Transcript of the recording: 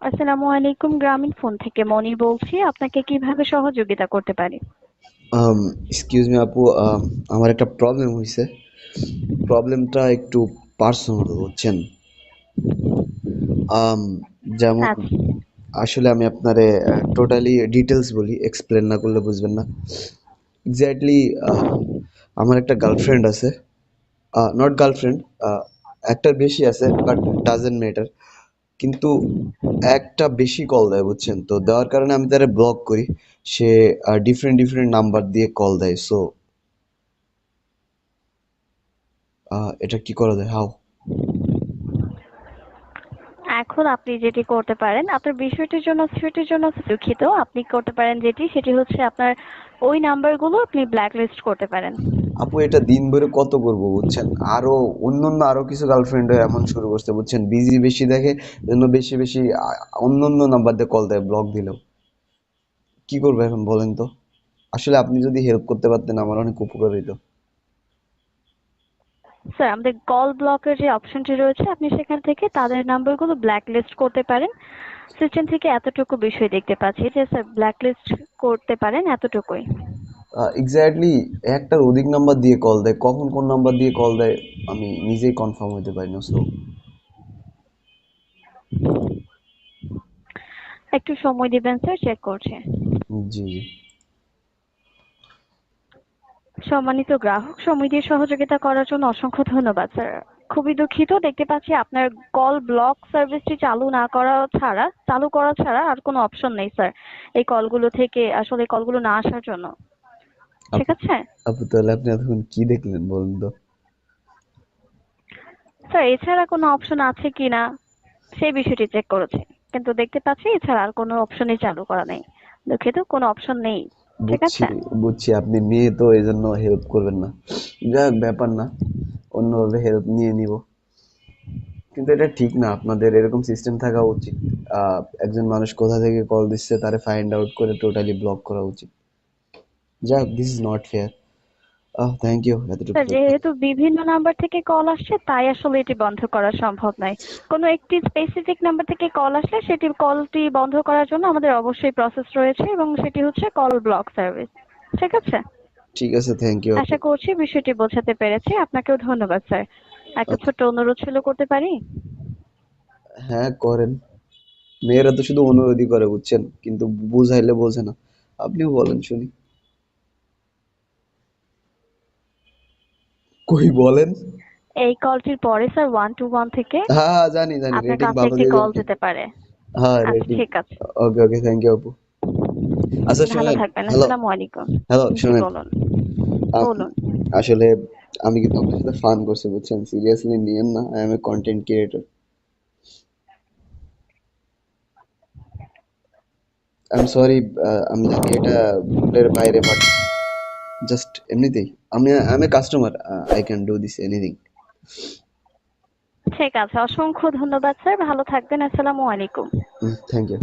আসসালামু আলাইকুম, গ্রামীণ ফোন থেকে মনি বলছি। আপনাকে কিভাবে সহযোগিতা করতে পারি? আম এক্সকিউজ মি আপু, আমার একটা প্রবলেম হইছে। প্রবলেমটা একটু পার্সোনাল, বুঝছেন? আম যেমন আচ্ছা। আসলে আমি আপনারে টোটালি ডিটেইলস বলি, এক্সপ্লেন না করলে বুঝবেন না। এক্সাক্টলি আমার একটা গার্লফ্রেন্ড আছে। নট গার্লফ্রেন্ড, আ একটার বেশি আছে বাট ডাজন্ট ম্যাটার। কিন্তু একটা বেশি কল দেয়, বুঝছেন? তো দেওয়ার কারণে আমি তারে ব্লক করি। সে ডিফারেন্ট নাম্বার দিয়ে কল দেয়। সো এটা কি করা যায়? হাউ? এখন আপনি যেটি করতে পারেন, আপনার বিষয়টির জন্য দুঃখিত। আপনি করতে পারেন যেটি, সেটি হচ্ছে আপনার ওই নাম্বারগুলো আপনি ব্ল্যাক লিস্ট করতে পারেন। আপু এটা দিন ভরে কত করবো, বুঝছেন? আরো কিছু গার্লফ্রেন্ড এমন শুরু করছে, বুঝছেন? বিজি বেশি দেখে, জন্য বেশি অন্য নাম্বার দিয়ে কল দেয় ব্লক দিলেও। কি করবো এখন বলেন তো? আসলে আপনি যদি হেল্প করতে পারতেন আমার অনেক উপকার হইতো। স্যার, আমাদের কল ব্লকের যে অপশনটি রয়েছে, আপনি সেখান থেকে তাদের নাম্বারগুলো ব্ল্যাক লিস্ট করতে পারেন। সিস্টেম থেকে এতটুকু বিষয় দেখতে পাচ্ছি যে স্যার ব্ল্যাক লিস্ট করতে পারেন, এতটুকুই। এক্স্যাক্টলি একটার অধিক নাম্বার দিয়ে কল দেয়, কখন কোন নাম্বার দিয়ে কল দেয় আমি নিজেই কনফার্ম হইতে পারি না। সো একটু সময় দিবেন স্যার, চেক করছি। জি জি। সম্মানিত গ্রাহক, সময় দিয়ে সহযোগিতা করার জন্য অসংখ্য ধন্যবাদ স্যার। খুবই দুঃখিত, দেখতে পাচ্ছি আপনার কল ব্লক সার্ভিসটি চালু করা ছাড়া আর কোনো অপশন নেই স্যার। এই কলগুলো থেকে আসলে কলগুলো না আসার জন্য। ঠিক আপু আছে আপু তাহলে আপনি এতক্ষণ কি দেখলেন বলুন তো? স্যার, এছাড়া কোনো অপশন আছে কিনা সেই বিষয়টি চেক করেছি, কিন্তু দেখতে পাচ্ছি এছাড়া আর কোনো অপশনই চালু করা নেই। দুঃখিত, কোনো অপশন নেই। ঠিক বুঝছি আছে। বুঝছি আপনি মেয়ে তো এই জন্য হেল্প করবেন না। যাই হোক, ব্যাপার না, অন্যভাবে হেল্প নিয়ে নিব। কিন্তু এটা ঠিক না, আপনাদের এরকম সিস্টেম থাকা উচিত। একজন মানুষ কোথা থেকে কল দিচ্ছে তারে ফাইন্ড আউট করে টোটালি ব্লক করা উচিত। যাই হোক, this is not fair. Thank you এতটুকু স্যার, হেল্প করার। যেহেতু বিভিন্ন নাম্বার থেকে কল আসছে তাই আসলে এটি বন্ধ করা সম্ভব নয়। কোনো একটি স্পেসিফিক নাম্বার থেকে কল আসলে সেটি কলটি বন্ধ করার জন্য আমাদের অবশ্যই প্রসেস রয়েছে এবং সেটি হচ্ছে কল ব্লক সার্ভিস। ঠিক আছে। ঠিক আছে, থ্যাংক ইউ আপু। আশা করছি বিষয়টি বোঝাতে পেরেছি। আপনাকেও ধন্যবাদ স্যার। একটা আচ্ছা, ছোট্ট অনুরোধ ছিল, করতে পারি? হ্যাঁ করেন। মেয়েরা তো শুধু অনুরোধই করে, বুঝছেন? কিন্তু বুঝাইলে বোঝে না। আপনিও বলেন শুনি। কই বলেন। এই কলটির পরে স্যার 121 থেকে হ্যাঁ হ্যাঁ, জানি জানি, আপনার রেটিং কাছে ভালো একটি দিয়ে দেন কল কিন্তু। যেতে পারে। হ্যাঁ, আচ্ছা, রেটিং। ঠিক আছে। ওকে ওকে, থ্যাংক ইউ আপু। আচ্ছা ভালো শোনেন। থাকবেন। হ্যালো। আসসালামু আলাইকুম। হ্যালো জি শোনেন। বলুন। আপ- বলুন। আসলে আমি কিন্তু আপনার সাথে ফান করছি, বুঝছেন? সিরিয়াসলি নিয়েন না, I am a content creator. I am sorry. আমি জানি এটা ভুলের বাইরে, বাট জাস্ট এমনিতেই I am a customer. I can do this anything. ঠিক আছে, অসংখ্য ধন্যবাদ স্যার, ভালো থাকবেন। আসসালামু আলাইকুম। Thank you.